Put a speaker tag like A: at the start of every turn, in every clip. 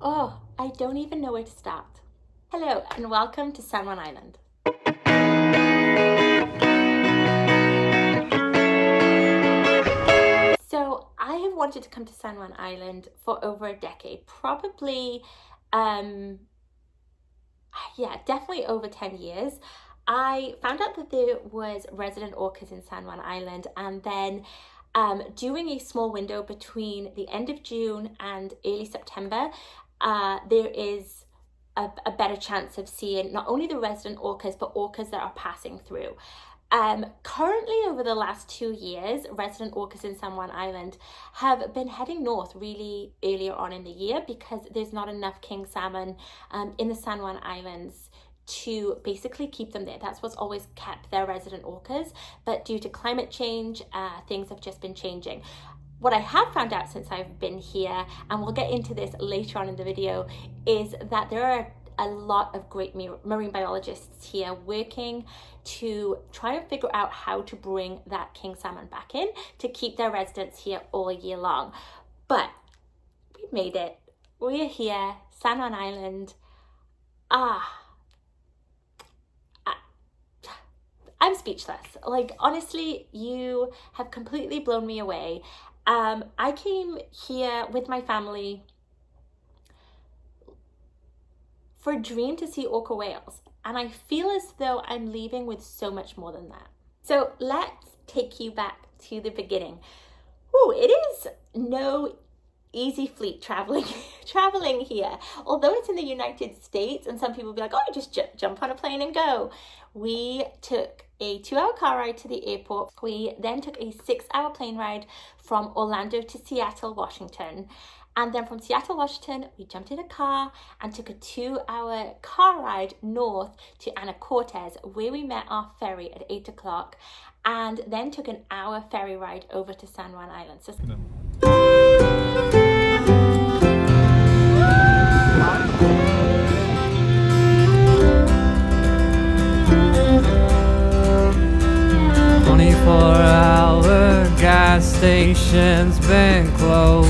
A: Oh, I don't even know where to start. Hello and welcome to San Juan Island. So I have wanted to come to San Juan Island for over a decade, probably, definitely over 10 years. I found out that there was resident orcas in San Juan Island, and then during a small window between the end of June and early September, there is a better chance of seeing not only the resident orcas, but orcas that are passing through. Currently, over the last 2 years, resident orcas in San Juan Island have been heading north really earlier on in the year because there's not enough king salmon in the San Juan Islands to basically keep them there. That's what's always kept their resident orcas, but due to climate change, things have just been changing. What I have found out since I've been here, and we'll get into this later on in the video, is that there are a lot of great marine biologists here working to try and figure out how to bring that king salmon back in to keep their residents here all year long. But we've made it. We're here, San Juan Island. I'm speechless. Like, honestly, you have completely blown me away. I came here with my family for a dream to see orca whales, and I feel as though I'm leaving with so much more than that. So let's take you back to the beginning. It is no easy fleet traveling here. Although it's in the United States, and some people will be like, oh, just jump on a plane and go. We took a 2-hour car ride to the airport. We then took a 6-hour plane ride from Orlando to Seattle, Washington. And then from Seattle, Washington, we jumped in a car and took a 2-hour car ride north to Anacortes, where we met our ferry at 8 o'clock, and then took an hour ferry ride over to San Juan Island. So
B: 24-hour gas station's been closed.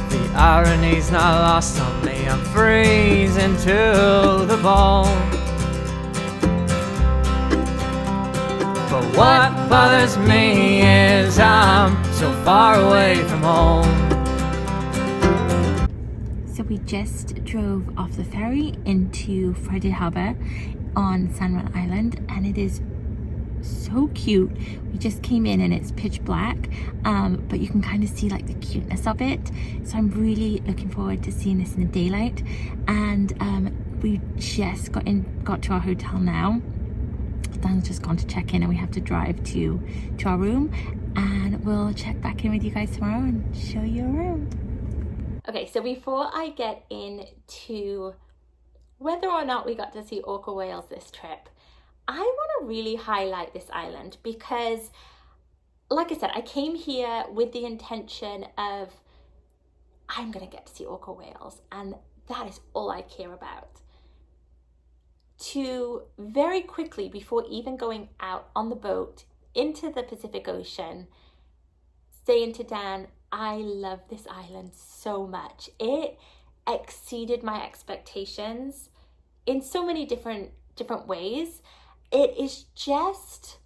B: The irony's not lost on me, I'm freezing to the bone. But what bothers me is I'm so far away from home.
A: So we just drove off the ferry into Friday Harbor on San Juan Island, and it is so cute. We just came in and it's pitch black, but you can kind of see like the cuteness of it. So I'm really looking forward to seeing this in the daylight. And we just got to our hotel now. Dan's just gone to check in, and we have to drive to our room, and we'll check back in with you guys tomorrow and show you around. Okay, so before I get into whether or not we got to see orca whales this trip, I want to really highlight this island because, like I said, I came here with the intention of I'm going to get to see orca whales, and that is all I care about. To very quickly, before even going out on the boat into the Pacific Ocean, saying to Dan, I love this island so much. It exceeded my expectations in so many different ways. It is just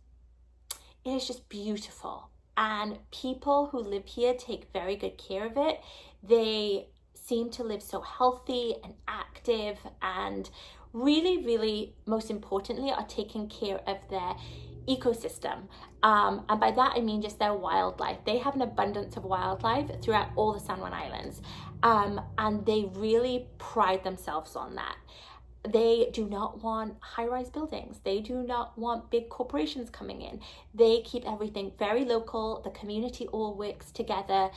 A: beautiful, and people who live here take very good care of it. They seem to live so healthy and active, and really, most importantly, are taking care of their ecosystem. And by that, I mean just their wildlife. They have an abundance of wildlife throughout all the San Juan Islands. And they really pride themselves on that. They do not want high-rise buildings. They do not want big corporations coming in. They keep everything very local. The community all works together,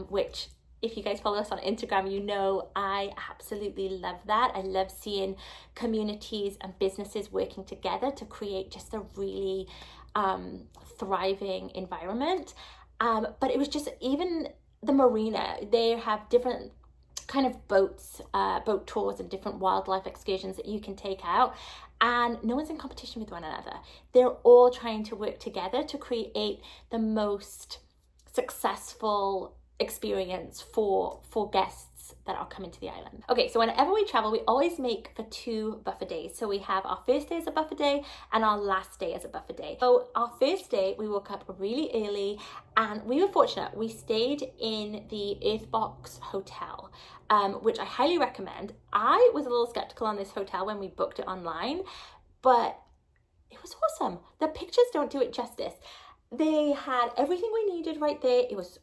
A: which, if you guys follow us on Instagram, you know I absolutely love that. I love seeing communities and businesses working together to create just a really thriving environment. But it was just, even the marina, they have different kind of boat tours and different wildlife excursions that you can take out, and no one's in competition with one another. They're all trying to work together to create the most successful experience for guests that are coming to the island. Okay, so whenever we travel, we always make for 2 buffer days. So we have our first day as a buffer day and our last day as a buffer day. So our first day, we woke up really early and we were fortunate. We stayed in the Earthbox Hotel, which I highly recommend. I was a little skeptical on this hotel when we booked it online, but it was awesome. The pictures don't do it justice. They had everything we needed right there. It was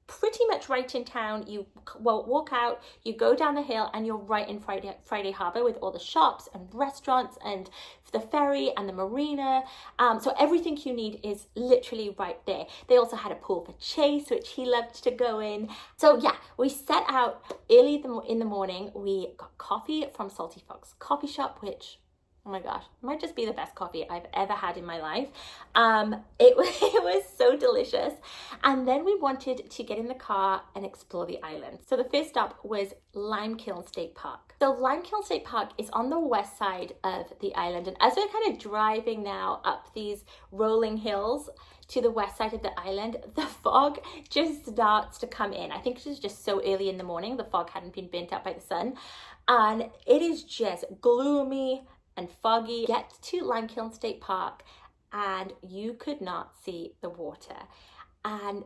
A: pretty much right in town. You walk out, you go down the hill, and you're right in Friday Harbor with all the shops and restaurants and the ferry and the marina. So everything you need is literally right there. They also had a pool for Chase, which he loved to go in. So yeah, we set out early in the morning. We got coffee from Salty Fox Coffee Shop, which, oh my gosh, might just be the best coffee I've ever had in my life. It was so delicious. And then we wanted to get in the car and explore the island. So the first stop was Limekiln State Park. So Limekiln State Park is on the west side of the island. And as we're kind of driving now up these rolling hills to the west side of the island, the fog just starts to come in. I think it was just so early in the morning, the fog hadn't been burnt out by the sun. And it is just gloomy and foggy. Get to Limekiln State Park and you could not see the water. And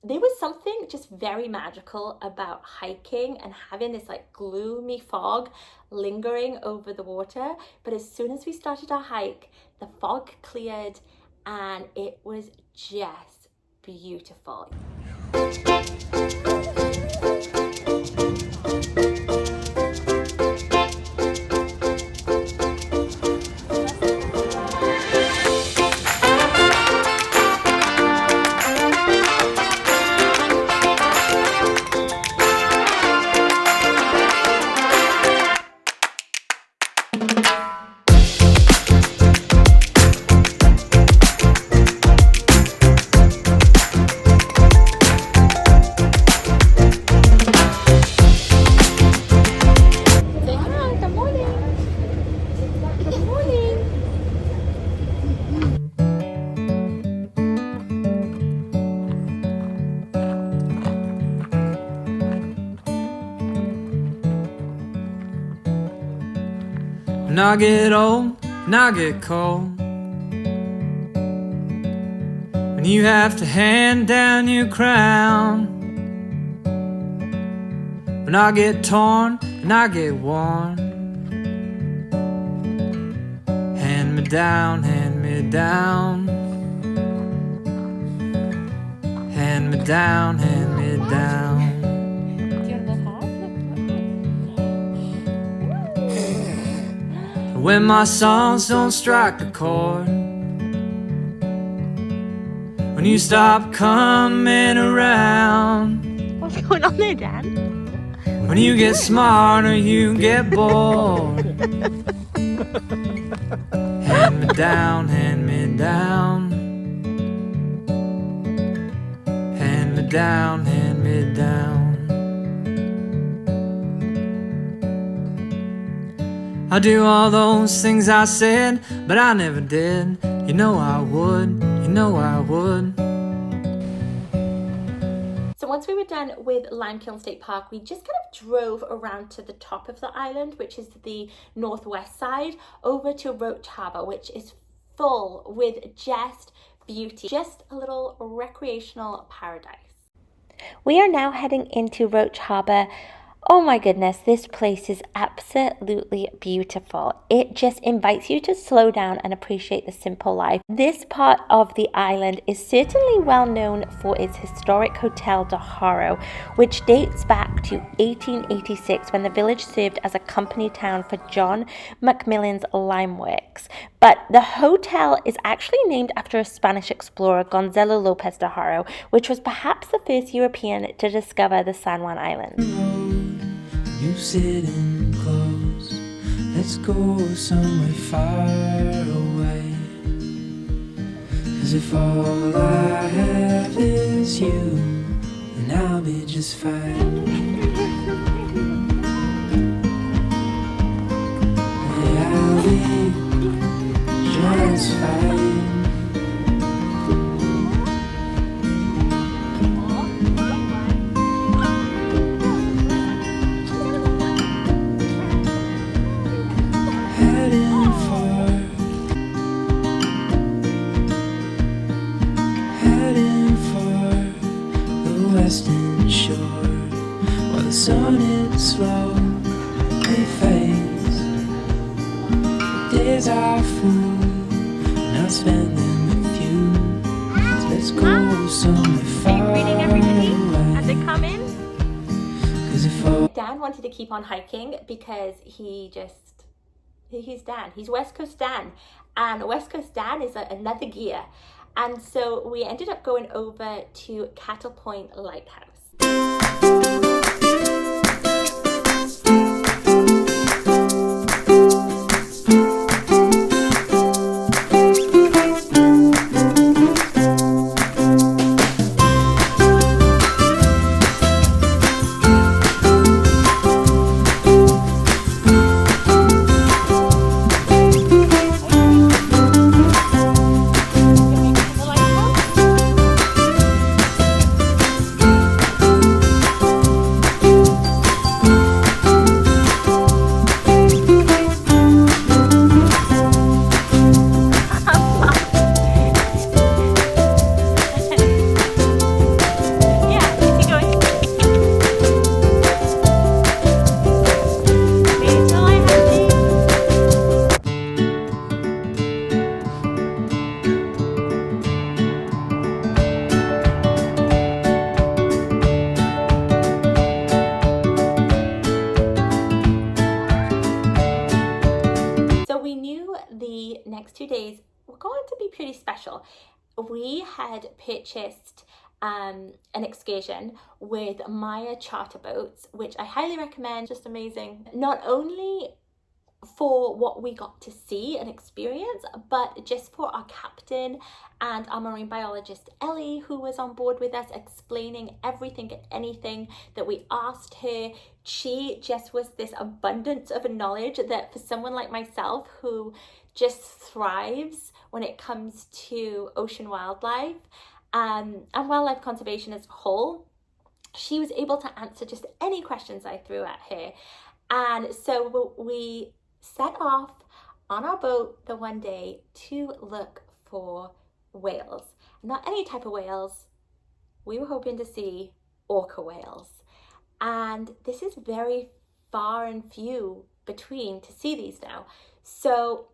A: there was something just very magical about hiking and having this like gloomy fog lingering over the water. But as soon as we started our hike, the fog cleared and it was just beautiful.
B: When I get old and I get cold, when you have to hand down your crown, when I get torn and I get worn, hand me down, hand me down, hand me down, hand me down. When my songs don't strike a chord, when you stop coming around,
A: What's going on there, Dan?
B: when you get smart or you get bored, hand me down, hand me down, hand me down, hand me down. I do all those things I said, but I never did. You know I would, you know I would.
A: So once we were done with Limekiln State Park, we just kind of drove around to the top of the island, which is the northwest side, over to Roach Harbour, which is full with just beauty, just a little recreational paradise. We are now heading into Roach Harbour. Oh my goodness, this place is absolutely beautiful. It just invites you to slow down and appreciate the simple life. This part of the island is certainly well known for its historic Hotel de Haro, which dates back to 1886 when the village served as a company town for John Macmillan's lime works. But the hotel is actually named after a Spanish explorer, Gonzalo Lopez de Haro, which was perhaps the first European to discover the San Juan Island.
B: You sitting close, let's go somewhere far away. 'Cause if all I have is you, then I'll be just fine. Yeah, I'll be just fine. resting shore, while the sun it slowly fades. The days are full, and I'll spend them with you. So let's go somewhere far away.
A: As they come in.
B: 'Cause if
A: Dan wanted to keep on hiking because he's Dan. He's West Coast Dan, and West Coast Dan is another gear. And so we ended up going over to Cattle Point Lighthouse. The next 2 days were going to be pretty special. We had purchased an excursion with Maya charter boats, which I highly recommend. Just amazing, not only for what we got to see and experience, but just for our captain and our marine biologist Ellie, who was on board with us, explaining everything and anything that we asked her. She just was this abundance of knowledge that for someone like myself who just thrives when it comes to ocean wildlife and wildlife conservation as a whole, she was able to answer just any questions I threw at her. And so we set off on our boat the one day to look for whales. Not any type of whales. We were hoping to see orca whales. And this is very far and few between to see these now. So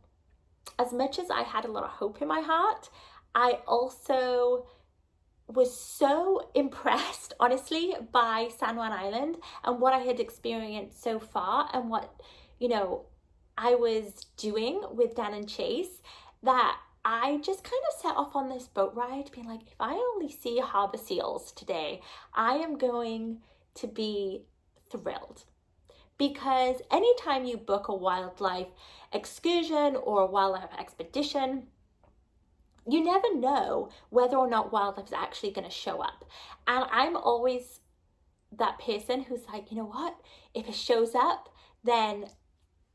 A: as much as I had a lot of hope in my heart, I also was so impressed, honestly, by San Juan Island and what I had experienced so far and what, I was doing with Dan and Chase, that I just kind of set off on this boat ride being like, if I only see harbor seals today, I am going to be thrilled. Because anytime you book a wildlife excursion or a wildlife expedition, you never know whether or not wildlife is actually going to show up. And I'm always that person who's like, you know what? If it shows up, then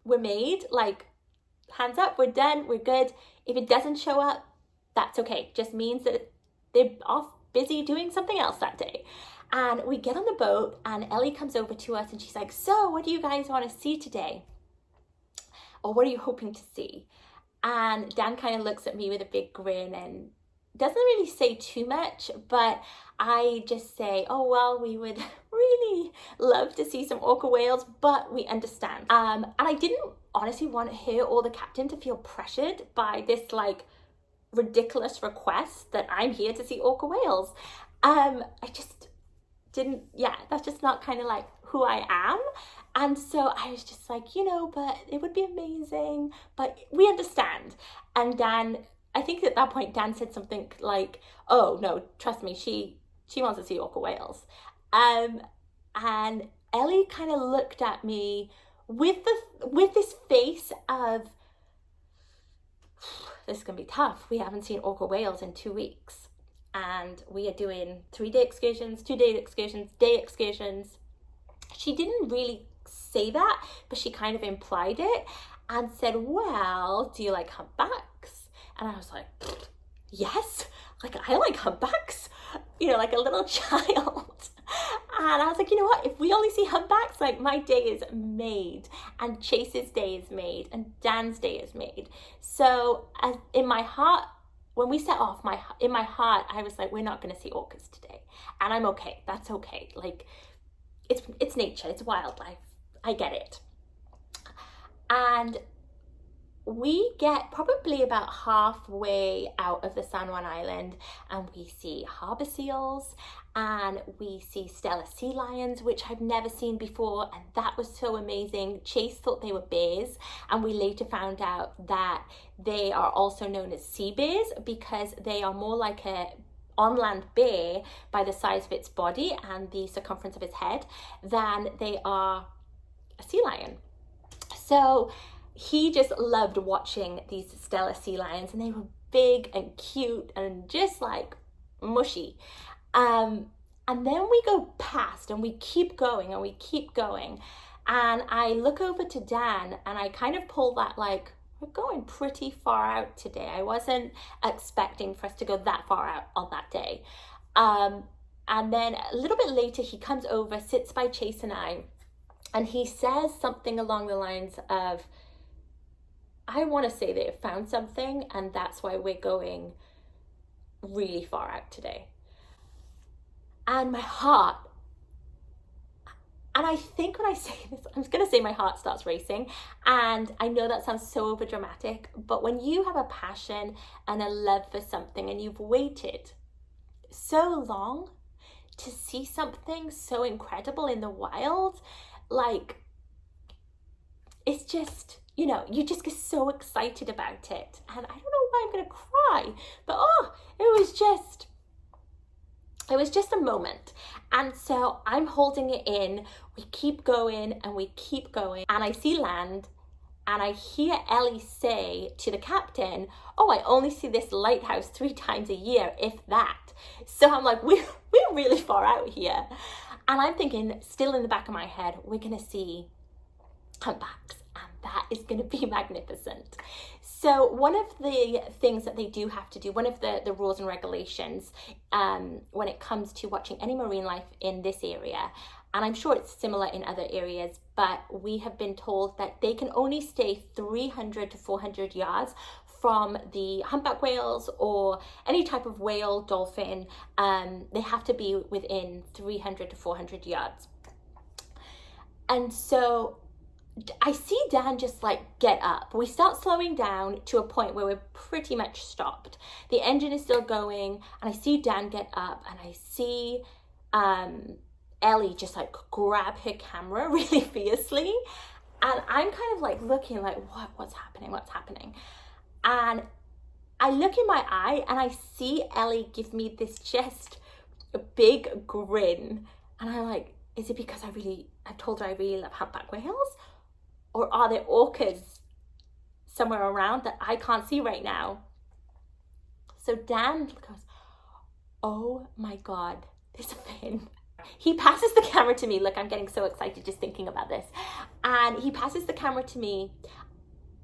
A: we're made. Like, hands up, we're done, we're good. If it doesn't show up, that's okay. Just means that they're off busy doing something else that day. And we get on the boat and Ellie comes over to us and she's like, so what do you guys want to see today? Or what are you hoping to see? And Dan kind of looks at me with a big grin and doesn't really say too much, but I just say, oh, well, we would really love to see some orca whales, but we understand. And I didn't honestly want her or the captain to feel pressured by this like ridiculous request that I'm here to see orca whales. I just didn't, that's just not kind of like who I am. And so I was just like, but it would be amazing, but we understand. And Dan, I think at that point, Dan said something like, oh no, trust me, she wants to see orca whales. And Ellie kind of looked at me with this face of, this is gonna be tough. We haven't seen orca whales in 2 weeks. And we are doing 3-day excursions, 2-day excursions, day excursions. She didn't really say that, but she kind of implied it and said, well, do you like humpbacks? And I was like, yes, like I like humpbacks, like a little child. And I was like, you know what, if we only see humpbacks, like my day is made, and Chase's day is made, and Dan's day is made. So in my heart, when we set off, in my heart, I was like, we're not going to see orcas today. And I'm okay. That's okay. Like, it's nature. It's wildlife. I get it. And we get probably about halfway out of the San Juan Island, and we see harbor seals, and we see Steller sea lions, which I've never seen before, and that was so amazing. Chase thought they were bears, and we later found out that they are also known as sea bears because they are more like a on-land bear by the size of its body and the circumference of its head than they are a sea lion. So he just loved watching these Steller sea lions, and they were big and cute and just like mushy. And then we go past and we keep going and we keep going. And I look over to Dan and I kind of pull that, like, we're going pretty far out today. I wasn't expecting for us to go that far out on that day. And then a little bit later, he comes over, sits by Chase and I, and he says something along the lines of, I want to say they have found something, and that's why we're going really far out today. And my heart, and I think when I say this, I'm just going to say my heart starts racing. And I know that sounds so over dramatic, but when you have a passion and a love for something and you've waited so long to see something so incredible in the wild, like, it's just, you know, you just get so excited about it. And I don't know why I'm going to cry, but it was just a moment. And so I'm holding it in. We keep going and we keep going. And I see land, and I hear Ellie say to the captain, oh, I only see this lighthouse 3 times a year, if that. So I'm like, we're really far out here. And I'm thinking, still in the back of my head, we're going to see humpbacks. And that is going to be magnificent. So one of the things that they do have to do, one of the rules and regulations when it comes to watching any marine life in this area, and I'm sure it's similar in other areas, but we have been told that they can only stay 300 to 400 yards from the humpback whales or any type of whale, dolphin. They have to be within 300 to 400 yards. And so I see Dan just like get up. We start slowing down to a point where we're pretty much stopped. The engine is still going, and I see Dan get up, and I see Ellie just like grab her camera really fiercely. And I'm kind of like looking like, what's happening? And I look in my eye and I see Ellie give me this just a big grin. And I'm like, is it because I've told her I really love humpback whales? Or are there orcas somewhere around that I can't see right now? So Dan goes, oh my God, there's a fin. He passes the camera to me. Look, I'm getting so excited just thinking about this. And he passes the camera to me.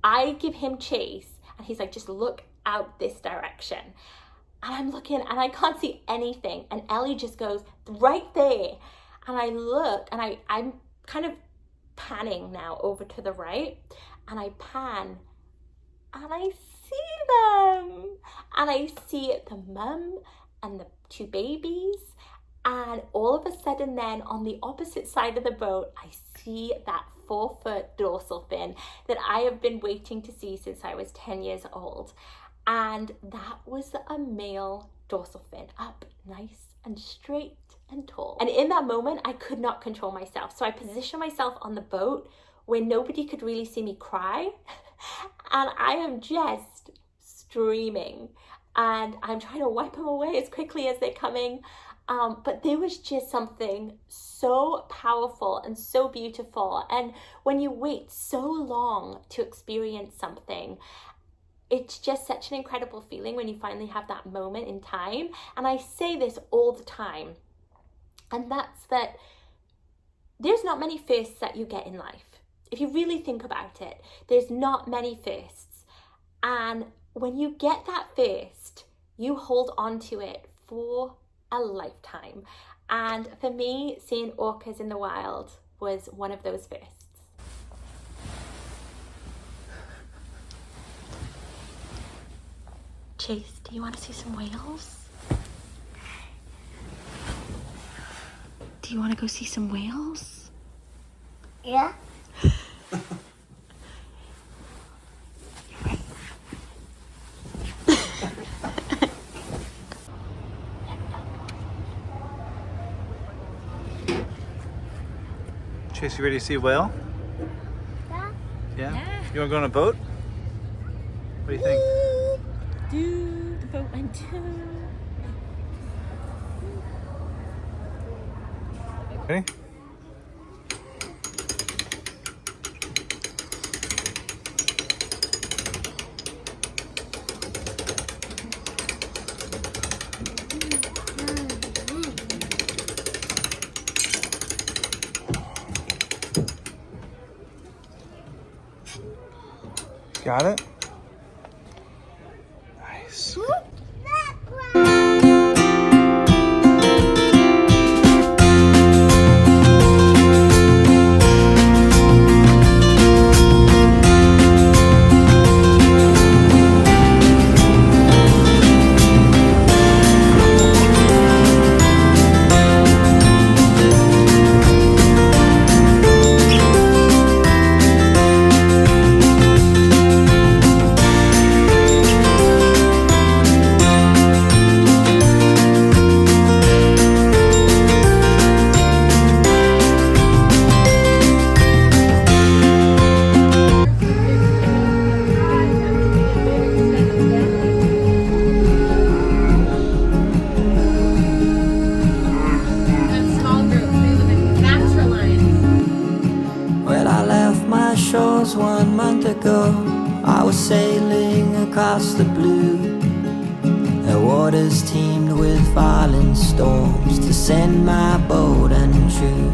A: I give him chase, and he's like, just look out this direction. And I'm looking, and I can't see anything. And Ellie just goes, right there. And I look, and I'm kind of panning now over to the right, and I pan, and I see them. And I see the mum and the 2 babies. And all of a sudden then, on the opposite side of the boat, I see that 4-foot dorsal fin that I have been waiting to see since I was 10 years old. And that was a male dorsal fin, up nice and straight and tall. And in that moment, I could not control myself. So I positioned myself on the boat where nobody could really see me cry. And I am just streaming. And I'm trying to wipe them away as quickly as they're coming. But there was just something so powerful and so beautiful. And when you wait so long to experience something, it's just such an incredible feeling when you finally have that moment in time. And I say this all the time, and that's that there's not many firsts that you get in life. If you really think about it, there's not many firsts. And when you get that first, you hold on to it for a lifetime. And for me, seeing orcas in the wild was one of those firsts. Chase, do you want to see some whales? Do you want to go see some whales?
C: Yeah.
D: Chase, you ready to see a whale? Yeah? You want to go on a boat? What do you think?
A: Dude, the boat went too.
D: Ready? Got it? Nice.
B: Well, I left my shores 1 month ago. I was sailing across the blue. The waters teemed with violent storms to send my boat untrue.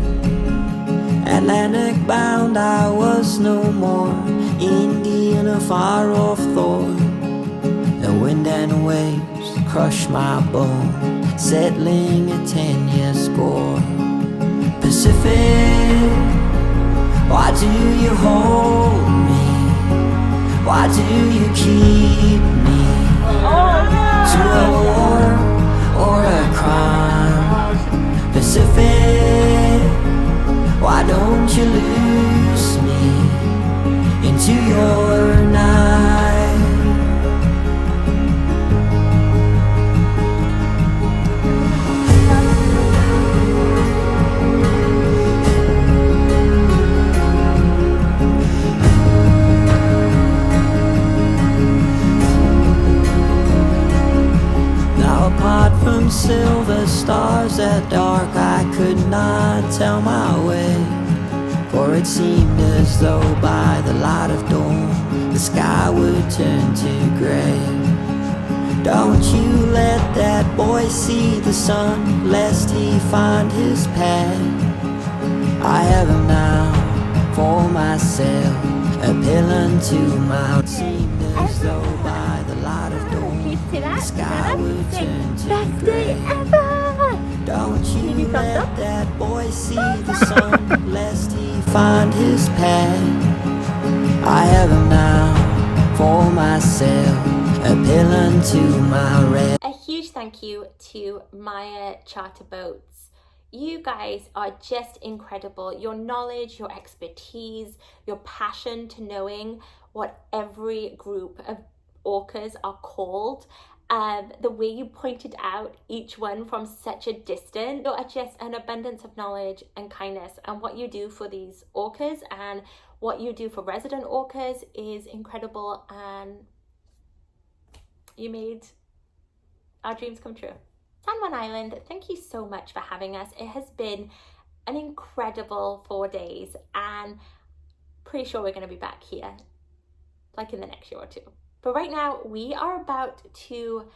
B: Atlantic bound I was no more, Indian a far off thought. The wind and waves crushed my bone, settling a 10-year score. Pacific, why do you hold me? Why do you keep me? To a war or a crime? Pacific, why don't you lose me into your night? Apart from silver stars at dark, I could not tell my way. For it seemed as though by the light of dawn, the sky would turn to grey. Don't you let that boy see the sun, lest he find his path. I have him now for myself, a pill unto my. It seemed as though by the light of dawn, the sky would turn to grey. Don't you let that boy see the sun, lest he find his path. I have him now for myself, a pill unto my rest.
A: A huge thank you to Maya Charter Boats. You guys are just incredible. Your knowledge, your expertise, your passion to knowing what every group of orcas are called, the way you pointed out each one from such a distance, are just an abundance of knowledge and kindness, and what you do for these orcas and what you do for resident orcas is incredible, and you made our dreams come true. San Juan Island, thank you so much for having us. It has been an incredible 4 days, and pretty sure we're going to be back here like in the next year or two. But right now we are about to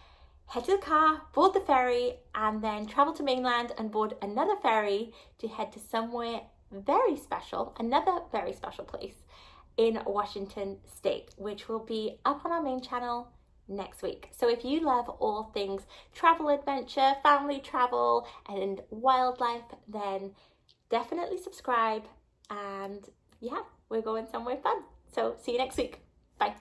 A: head to the car, board the ferry, and then travel to mainland and board another ferry to head to somewhere very special, another very special place in Washington State, which will be up on our main channel next week. So if you love all things travel adventure, family travel, and wildlife, then definitely subscribe. And yeah, we're going somewhere fun. So see you next week. Bye.